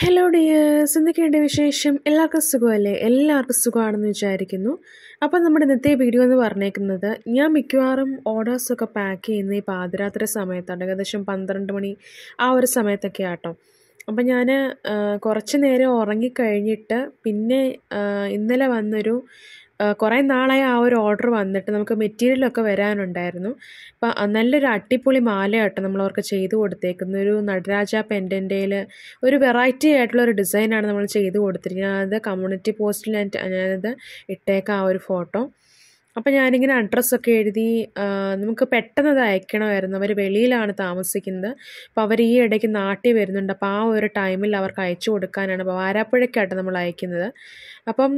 Hello dears, എന്തൊക്കെയുണ്ട് വിശേഷം? എല്ലാവർക്കും സുഖമല്ലേ? എല്ലാവർക്കും സുഖമാണെന്ന് വിചാരിക്കുന്നു. അപ്പം നമ്മുടെ ഇന്നത്തെ വീഡിയോ എന്ന് പറഞ്ഞേക്കുന്നത്, ഞാൻ മിക്കവാറും ഓർഡേഴ്സൊക്കെ പാക്ക് ചെയ്യുന്ന ഈ പാതിരാത്രി സമയത്താണ്, ഏകദേശം 12 മണി ആ ഒരു സമയത്തൊക്കെ ആട്ടോ. അപ്പം ഞാൻ കുറച്ച് നേരം ഉറങ്ങിക്കഴിഞ്ഞിട്ട് പിന്നെ ഇന്നലെ വന്നൊരു കുറേ നാളായി ആ ഒരു ഓർഡർ വന്നിട്ട് നമുക്ക് മെറ്റീരിയലൊക്കെ വരാനുണ്ടായിരുന്നു. അപ്പം നല്ലൊരു അടിപൊളി മാലയാട്ടോ നമ്മളവർക്ക് ചെയ്ത് കൊടുത്തേക്കുന്നത്. ഒരു നടരാജ പെൻഡൻറ്റയിൽ ഒരു വെറൈറ്റി ആയിട്ടുള്ള ഒരു ഡിസൈനാണ് നമ്മൾ ചെയ്ത് കൊടുത്തിരിക്കുന്നത്. അത് കമ്മ്യൂണിറ്റി പോസ്റ്റിൽ ഞാനത് ഇട്ടേക്കാം ആ ഒരു ഫോട്ടോ. അപ്പം ഞാനിങ്ങനെ അഡ്രസ്സൊക്കെ എഴുതി നമുക്ക് പെട്ടെന്ന് അത് അയക്കണമായിരുന്നു. അവർ വെളിയിലാണ് താമസിക്കുന്നത്. അപ്പോൾ അവർ ഈ ഇടയ്ക്ക് നാട്ടിൽ വരുന്നുണ്ട്. അപ്പോൾ ആ ഒരു ടൈമിൽ അവർക്ക് അയച്ചു കൊടുക്കാനാണ്. അപ്പോൾ വാരാപ്പുഴയ്ക്കാട്ടോ നമ്മൾ അയക്കുന്നത്. അപ്പം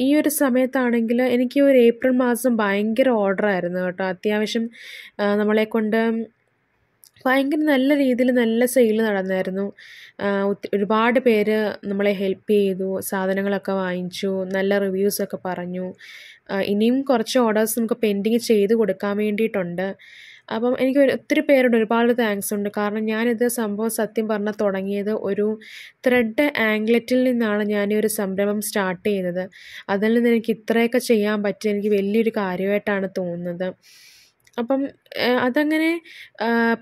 ഈ ഒരു സമയത്താണെങ്കിൽ എനിക്ക് ഒരു ഏപ്രിൽ മാസം ഭയങ്കര ഓർഡറായിരുന്നു കേട്ടോ. അത്യാവശ്യം നമ്മളെക്കൊണ്ട് ഭയങ്കര നല്ല രീതിയിൽ നല്ല സെയിൽ നടന്നായിരുന്നു. ഒരുപാട് പേര് നമ്മളെ ഹെൽപ്പ് ചെയ്തു, സാധനങ്ങളൊക്കെ വാങ്ങിച്ചു, നല്ല റിവ്യൂസൊക്കെ പറഞ്ഞു. ഇനിയും കുറച്ച് ഓർഡേഴ്സ് നമുക്ക് പെൻഡിങ് ചെയ്ത് കൊടുക്കാൻ വേണ്ടിയിട്ടുണ്ട്. അപ്പം എനിക്ക് ഒത്തിരി പേരോട് ഒരുപാട് താങ്ക്സ് ഉണ്ട്. കാരണം ഞാനിത് സംഭവം സത്യം പറഞ്ഞാൽ തുടങ്ങിയത് ഒരു ത്രെഡ് ആംഗ്ലറ്റിൽ നിന്നാണ് ഞാൻ ഈ ഒരു സംരംഭം സ്റ്റാർട്ട് ചെയ്തത്. അതിൽ നിന്ന് എനിക്ക് ഇത്രയൊക്കെ ചെയ്യാൻ പറ്റിയ എനിക്ക് വലിയൊരു കാര്യമായിട്ടാണ് തോന്നുന്നത്. അപ്പം അതങ്ങനെ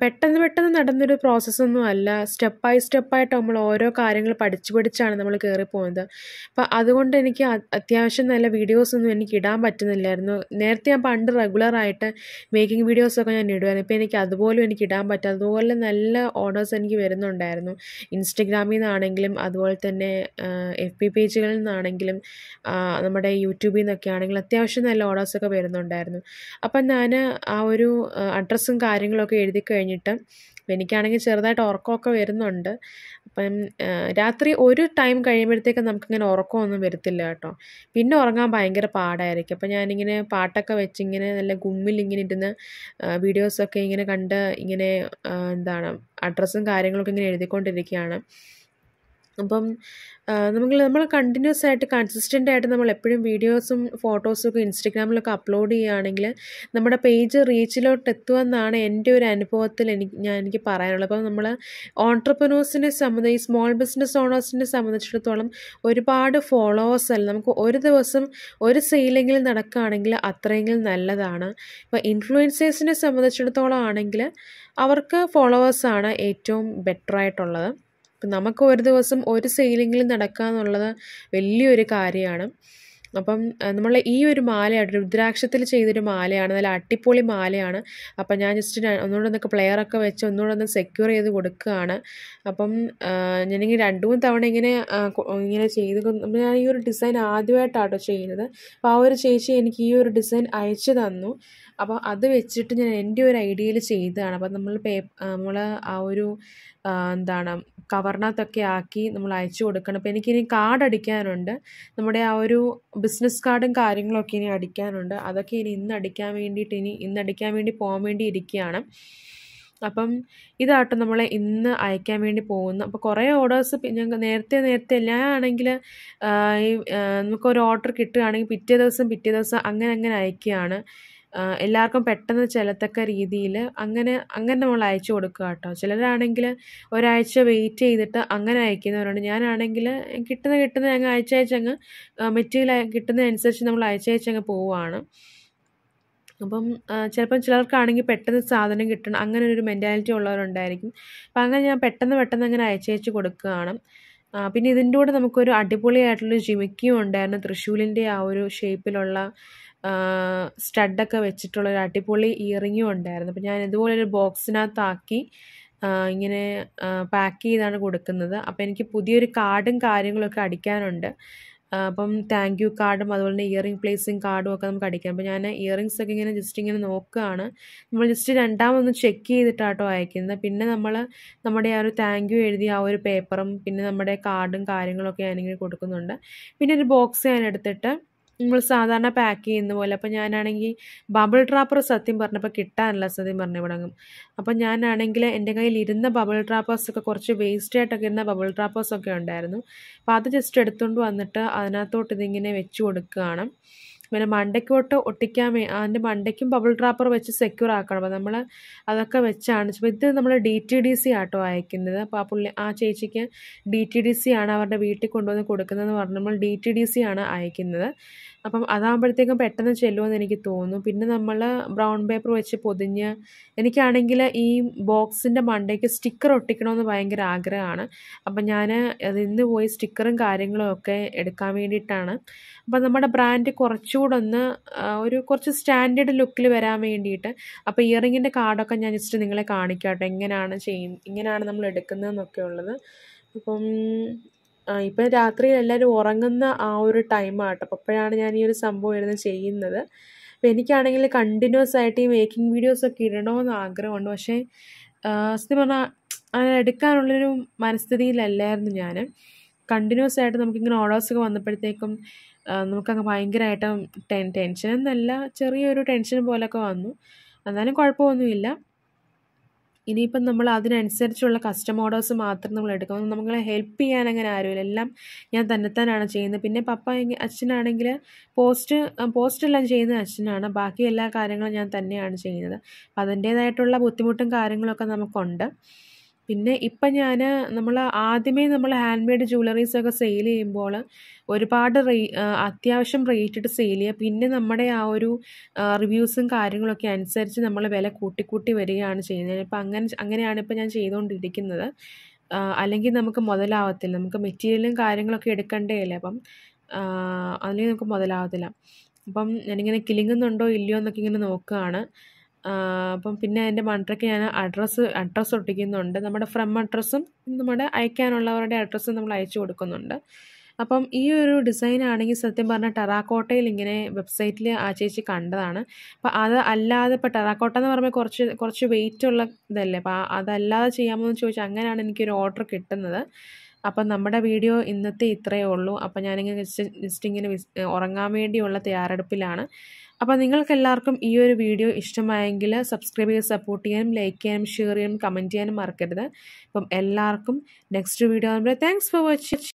പെട്ടെന്ന് നടന്നൊരു പ്രോസസ്സൊന്നും അല്ല. സ്റ്റെപ്പ് ബൈ സ്റ്റെപ്പായിട്ട് നമ്മൾ ഓരോ കാര്യങ്ങൾ പഠിച്ചാണ് നമ്മൾ കയറിപ്പോകുന്നത്. അപ്പം അതുകൊണ്ട് എനിക്ക് അത്യാവശ്യം നല്ല വീഡിയോസൊന്നും എനിക്ക് ഇടാൻ പറ്റുന്നില്ലായിരുന്നു. നേരത്തെ ഞാൻ പണ്ട് റെഗുലറായിട്ട് മേക്കിംഗ് വീഡിയോസൊക്കെ ഞാൻ ഇടുമായിരുന്നു. ഇപ്പോൾ എനിക്ക് അതുപോലും എനിക്ക് ഇടാൻ പറ്റും. അതുപോലെ നല്ല ഓർഡേഴ്സ് എനിക്ക് വരുന്നുണ്ടായിരുന്നു. ഇൻസ്റ്റഗ്രാമിൽ നിന്നാണെങ്കിലും അതുപോലെ തന്നെ FB പേജുകളിൽ നിന്നാണെങ്കിലും നമ്മുടെ യൂട്യൂബിൽ നിന്നൊക്കെ ആണെങ്കിലും അത്യാവശ്യം നല്ല ഓർഡേഴ്സൊക്കെ വരുന്നുണ്ടായിരുന്നു. അപ്പം ഞാൻ ആ ഒരു അഡ്രസ്സും കാര്യങ്ങളൊക്കെ എഴുതി കഴിഞ്ഞിട്ട് എനിക്കാണെങ്കിൽ ചെറുതായിട്ട് ഉറക്കമൊക്കെ വരുന്നുണ്ട്. അപ്പം രാത്രി ഒരു ടൈം കഴിയുമ്പോഴത്തേക്ക് നമുക്കിങ്ങനെ ഉറക്കമൊന്നും വരത്തില്ല കേട്ടോ. പിന്നെ ഉറങ്ങാൻ ഭയങ്കര പാടായിരിക്കും. അപ്പം ഞാനിങ്ങനെ പാട്ടൊക്കെ വെച്ച് ഇങ്ങനെ നല്ല ഗുമ്മിലിങ്ങനെ ഇരുന്ന് വീഡിയോസൊക്കെ ഇങ്ങനെ കണ്ട് ഇങ്ങനെ അഡ്രസ്സും കാര്യങ്ങളൊക്കെ ഇങ്ങനെ എഴുതിക്കൊണ്ടിരിക്കുകയാണ്. അപ്പം നമ്മൾ കണ്ടിന്യൂസ് ആയിട്ട് കൺസിസ്റ്റൻ്റ് ആയിട്ട് നമ്മൾ എപ്പോഴും വീഡിയോസും ഫോട്ടോസും ഒക്കെ ഇൻസ്റ്റഗ്രാമിലൊക്കെ അപ്ലോഡ് ചെയ്യുകയാണെങ്കിൽ നമ്മുടെ പേജ് റീച്ചിലോട്ട് എത്തുമെന്നാണ് എൻ്റെ ഒരു അനുഭവത്തിൽ എനിക്ക് പറയാനുള്ളത്. അപ്പം നമ്മൾ ഓൺട്രപ്രനേഴ്സിനെ സംബന്ധിച്ച്, ഈ സ്മോൾ ബിസിനസ് ഓണേഴ്സിനെ സംബന്ധിച്ചിടത്തോളം ഒരുപാട് ഫോളോവേഴ്സ് അല്ല, നമുക്ക് ഒരു ദിവസം ഒരു സെയിലെങ്കിലും നടക്കുകയാണെങ്കിൽ അത്രയെങ്കിലും നല്ലതാണ്. ഇപ്പോൾ ഇൻഫ്ലുവൻസേഴ്സിനെ സംബന്ധിച്ചിടത്തോളം ആണെങ്കിൽ അവർക്ക് ഫോളോവേഴ്സാണ് ഏറ്റവും ബെറ്ററായിട്ടുള്ളത്. അപ്പം നമുക്ക് ഒരു ദിവസം ഒരു സെയിലെങ്കിലും നടക്കുക എന്നുള്ളത് വലിയൊരു കാര്യമാണ്. അപ്പം നമ്മൾ ഈ ഒരു മാലയാണ് രുദ്രാക്ഷത്തിൽ ചെയ്തൊരു മാലയാണ്, നല്ല അടിപൊളി മാലയാണ്. അപ്പം ഞാൻ ജസ്റ്റ് ഒന്നുകൂടെ ഒന്ന് പ്ലെയറൊക്കെ വെച്ച് ഒന്നുകൂടെ ഒന്ന് സെക്യൂർ ചെയ്ത് കൊടുക്കുകയാണ്. അപ്പം ഞാനിങ്ങനെ 2-3 തവണ ഇങ്ങനെ ചെയ്ത് ഞാൻ ഈ ഒരു ഡിസൈൻ ആദ്യമായിട്ടാട്ടോ ചെയ്യുന്നത്. അപ്പോൾ ആ ഒരു ചേച്ചി എനിക്ക് ഈ ഒരു ഡിസൈൻ അയച്ചു തന്നു. അപ്പോൾ അത് വെച്ചിട്ട് ഞാൻ എൻ്റെ ഒരു ഐഡിയയിൽ ചെയ്തതാണ്. അപ്പം നമ്മൾ ആ ഒരു കവറിനകത്തൊക്കെ ആക്കി നമ്മൾ അയച്ചു കൊടുക്കണം. അപ്പോൾ എനിക്കിനി കാർഡ് അടിക്കാനുണ്ട്. നമ്മുടെ ആ ഒരു ബിസിനസ് കാർഡും കാര്യങ്ങളൊക്കെ ഇനി അടിക്കാനുണ്ട്. അതൊക്കെ ഇന്ന് അടിക്കാൻ വേണ്ടി പോകാൻ വേണ്ടി ഇരിക്കുകയാണ്. അപ്പം ഇതാട്ടോ നമ്മൾ ഇന്ന് അയക്കാൻ വേണ്ടി പോകുന്നു. അപ്പോൾ കുറേ ഓർഡേഴ്സ് ഞങ്ങൾ നേരത്തെ ഞാനാണെങ്കിൽ നമുക്കൊരു ഓർഡർ കിട്ടുകയാണെങ്കിൽ പിറ്റേ ദിവസം അങ്ങനെ അയക്കുകയാണ്. എല്ലാവർക്കും പെട്ടെന്ന് ചെല്ലത്തക്ക രീതിയിൽ അങ്ങനെ നമ്മൾ അയച്ചു കൊടുക്കുക കേട്ടോ. ചിലരാണെങ്കിൽ ഒരാഴ്ച വെയിറ്റ് ചെയ്തിട്ട് അങ്ങനെ അയക്കുന്നവരുണ്ട്. ഞാനാണെങ്കിൽ കിട്ടുന്ന ഞങ്ങൾ അയച്ചങ്ങ് മെറ്റീരിയൽ കിട്ടുന്നതനുസരിച്ച് നമ്മൾ അയച്ചങ്ങ് പോവുകയാണ്. അപ്പം ചിലപ്പം ചിലർക്കാണെങ്കിൽ പെട്ടെന്ന് സാധനം കിട്ടണം, അങ്ങനെ ഒരു മെൻറ്റാലിറ്റി ഉള്ളവരുണ്ടായിരിക്കും. അപ്പം അങ്ങനെ ഞാൻ പെട്ടെന്ന് അങ്ങനെ അയച്ചു കൊടുക്കുകയാണ്. പിന്നെ ഇതിൻ്റെ കൂടെ നമുക്കൊരു അടിപൊളിയായിട്ടുള്ള ജിമിക്കിയും ഉണ്ടായിരുന്നു. തൃശ്ശൂലിൻ്റെ ആ ഒരു ഷേപ്പിലുള്ള സ്റ്റഡൊക്കെ വെച്ചിട്ടുള്ളൊരു അടിപൊളി ഇയറിങ്ങും ഉണ്ടായിരുന്നു. അപ്പം ഞാൻ ഇതുപോലൊരു ബോക്സിനകത്താക്കി ഇങ്ങനെ പാക്ക് ചെയ്താണ് കൊടുക്കുന്നത്. അപ്പം എനിക്ക് പുതിയൊരു കാർഡും കാര്യങ്ങളൊക്കെ അടിക്കാനുണ്ട്. അപ്പം താങ്ക് യു കാർഡും അതുപോലെ തന്നെ ഇയറിംഗ് പ്ലേസിങ് കാർഡും ഒക്കെ നമുക്ക് അടിക്കാം. അപ്പോൾ ഞാൻ ഇയറിങ്സൊക്കെ ഇങ്ങനെ നോക്കുകയാണ്. നമ്മൾ ജസ്റ്റ് രണ്ടാമതൊന്ന് ചെക്ക് ചെയ്തിട്ടാട്ടോ അയക്കുന്നത്. പിന്നെ നമ്മുടെ ആ ഒരു താങ്ക് യു എഴുതിയ ആ ഒരു പേപ്പറും പിന്നെ നമ്മുടെ കാർഡും കാര്യങ്ങളൊക്കെ ഞാനിങ്ങനെ കൊടുക്കുന്നുണ്ട്. പിന്നെ ഒരു ബോക്സ് ഞാൻ എടുത്തിട്ട് നമ്മൾ സാധാരണ പാക്ക് ചെയ്യുന്ന പോലെ. അപ്പോൾ ഞാനാണെങ്കിൽ ബബിൾ ട്രാപ്പർ സത്യം പറഞ്ഞപ്പോൾ കിട്ടാനില്ല സത്യം പറഞ്ഞ ഇവിടെങ്ങും. അപ്പം ഞാനാണെങ്കിൽ എൻ്റെ കയ്യിൽ ഇരുന്ന ബബിൾ ട്രാപ്പേഴ്സൊക്കെ കുറച്ച് വേസ്റ്റ് ആയിട്ടൊക്കെ ഇരുന്ന ബബിൾ ട്രാപ്പേഴ്സൊക്കെ ഉണ്ടായിരുന്നു. അപ്പോൾ അത് ജസ്റ്റ് എടുത്തുകൊണ്ട് വന്നിട്ട് അതിനകത്തോട്ട് ഇതിങ്ങനെ വെച്ച് കൊടുക്കുകയാണ്. പിന്നെ മണ്ടയ്ക്കോട്ട് ഒട്ടിക്കാൻ അതിൻ്റെ മണ്ടയ്ക്കും ബബിൾ ട്രാപ്പർ വെച്ച് സെക്യൂർ ആക്കണം. അപ്പോൾ നമ്മൾ അതൊക്കെ വെച്ചാണ്. ഇത് നമ്മൾ DTDC ആട്ടോ അയക്കുന്നത്. അപ്പോൾ ആ ചേച്ചിക്ക് DTDC ആണ് അവരുടെ വീട്ടിൽ കൊണ്ടുവന്ന് കൊടുക്കുന്നതെന്ന് പറഞ്ഞ് നമ്മൾ DTDC ആണ് അയക്കുന്നത്. അപ്പം അതാകുമ്പോഴത്തേക്കും പെട്ടെന്ന് ചെല്ലുമെന്ന് എനിക്ക് തോന്നുന്നു. പിന്നെ നമ്മൾ ബ്രൗൺ പേപ്പർ വെച്ച് പൊതിഞ്ഞ്, എനിക്കാണെങ്കിൽ ഈ ബോക്സിൻ്റെ മണ്ടയ്ക്ക് സ്റ്റിക്കർ ഒട്ടിക്കണമെന്ന് ഭയങ്കര ആഗ്രഹമാണ്. അപ്പം ഞാൻ അതിന്ന് പോയി സ്റ്റിക്കറും കാര്യങ്ങളും ഒക്കെ എടുക്കാൻ വേണ്ടിയിട്ടാണ്. അപ്പം നമ്മുടെ ബ്രാൻഡ് കുറച്ചുകൂടെ ഒന്ന് കുറച്ച് സ്റ്റാൻഡേർഡ് ലുക്കിൽ വരാൻ വേണ്ടിയിട്ട്. അപ്പോൾ ഇയറിങ്ങിൻ്റെ കാർഡൊക്കെ ഞാൻ ജസ്റ്റ് നിങ്ങളെ കാണിക്കാം കേട്ടോ, ഇങ്ങനെയാണ് നമ്മൾ എടുക്കുന്നതെന്നൊക്കെ ഉള്ളത്. അപ്പം ഇപ്പം രാത്രി എല്ലാവരും ഉറങ്ങുന്ന ആ ഒരു ടൈമാട്ടോ. അപ്പോൾ അപ്പോഴാണ് ഞാൻ ഈ ഒരു സംഭവം ഇരുന്ന് ചെയ്യുന്നത്. അപ്പോൾ എനിക്കാണെങ്കിൽ കണ്ടിന്യൂസ് ആയിട്ട് ഈ മേക്കിംഗ് വീഡിയോസൊക്കെ ഇടണമെന്ന് ആഗ്രഹമുണ്ട്. പക്ഷേ സത്യം പറഞ്ഞാൽ അത് എടുക്കാനുള്ളൊരു മനസ്ഥിതിയിലല്ലായിരുന്നു ഞാൻ. കണ്ടിന്യൂസ് ആയിട്ട് നമുക്കിങ്ങനെ ഓർഡേഴ്സൊക്കെ വന്നപ്പോഴത്തേക്കും നമുക്കങ്ങ് ഭയങ്കരമായിട്ടും ടെൻഷൻ എന്നല്ല, ചെറിയൊരു ടെൻഷൻ പോലൊക്കെ വന്നു. എന്നാലും കുഴപ്പമൊന്നുമില്ല. ഇനിയിപ്പം നമ്മൾ അതിനനുസരിച്ചുള്ള കസ്റ്റം ഓർഡേഴ്സ് മാത്രം നമ്മൾ എടുക്കണം. നമ്മളെ ഹെൽപ്പ് ചെയ്യാൻ അങ്ങനെ ആരുമില്ല, എല്ലാം ഞാൻ തന്നെത്താനാണ് ചെയ്യുന്നത്. പിന്നെ അച്ഛനാണെങ്കിൽ പോസ്റ്റെല്ലാം ചെയ്യുന്നത് അച്ഛനാണ്. ബാക്കി എല്ലാ കാര്യങ്ങളും ഞാൻ തന്നെയാണ് ചെയ്യുന്നത്. അപ്പം അതിൻ്റേതായിട്ടുള്ള ബുദ്ധിമുട്ടും കാര്യങ്ങളൊക്കെ നമുക്കുണ്ട്. പിന്നെ ഇപ്പം നമ്മൾ ഹാൻഡ് മെയ്ഡ് ജ്വല്ലറീസൊക്കെ സെയിൽ ചെയ്യുമ്പോൾ ഒരുപാട് അത്യാവശ്യം റേറ്റിട്ട് സെയിൽ ചെയ്യുക. പിന്നെ നമ്മുടെ ആ ഒരു റിവ്യൂസും കാര്യങ്ങളൊക്കെ അനുസരിച്ച് നമ്മൾ വില കൂട്ടി വരികയാണ് ചെയ്യുന്നത്. ഇപ്പം അങ്ങനെയാണ് ഇപ്പം ഞാൻ ചെയ്തുകൊണ്ടിരിക്കുന്നത്. അല്ലെങ്കിൽ നമുക്ക് മുതലാവത്തില്ല. നമുക്ക് മെറ്റീരിയലും കാര്യങ്ങളൊക്കെ എടുക്കണ്ടേ അല്ലേ. അപ്പം അല്ലെങ്കിൽ നമുക്ക് മുതലാവത്തില്ല. അപ്പം ഞാനിങ്ങനെ കിലുങ്ങുന്നുണ്ടോ ഇല്ലയോ എന്നൊക്കെ ഇങ്ങനെ നോക്കുകയാണ്. അപ്പം പിന്നെ അതിൻ്റെ മണ്ടയ്ക്ക് ഞാൻ അഡ്രസ്സ് ഒട്ടിക്കുന്നുണ്ട്. നമ്മുടെ ഫ്രം അഡ്രസ്സും നമ്മുടെ അയക്കാനുള്ളവരുടെ അഡ്രസ്സും നമ്മൾ അയച്ചു കൊടുക്കുന്നുണ്ട്. അപ്പം ഈ ഒരു ഡിസൈൻ ആണെങ്കിൽ സത്യം പറഞ്ഞാൽ ടെറാക്കോട്ടയിൽ ഇങ്ങനെ വെബ്സൈറ്റിൽ ആ ചേച്ചി കണ്ടതാണ്. അപ്പം അത് അല്ലാതെ, ഇപ്പോൾ ടെറാക്കോട്ട എന്ന് പറയുമ്പോൾ കുറച്ച് വെയിറ്റ് ഉള്ള ഇതല്ലേ. അപ്പോൾ അതല്ലാതെ ചെയ്യാമോ എന്ന് ചോദിച്ചാൽ അങ്ങനെയാണ് എനിക്കൊരു ഓർഡർ കിട്ടുന്നത്. അപ്പം നമ്മുടെ വീഡിയോ ഇന്നത്തെ ഇത്രയേ ഉള്ളൂ. അപ്പം ഞാനിങ്ങനെ ജസ്റ്റ് ഇങ്ങനെ ഉറങ്ങാൻ വേണ്ടിയുള്ള തയ്യാറെടുപ്പിലാണ്. അപ്പോൾ നിങ്ങൾക്കെല്ലാവർക്കും ഈ ഒരു വീഡിയോ ഇഷ്ടമായെങ്കിൽ സബ്സ്ക്രൈബ് ചെയ്ത് സപ്പോർട്ട് ചെയ്യാനും ലൈക്ക് ചെയ്യാനും ഷെയർ ചെയ്യാനും കമൻറ്റ് ചെയ്യാനും മറക്കരുത്. അപ്പം എല്ലാവർക്കും നെക്സ്റ്റ് വീഡിയോ ആകുമ്പോൾ താങ്ക്സ് ഫോർ വാച്ചിങ്.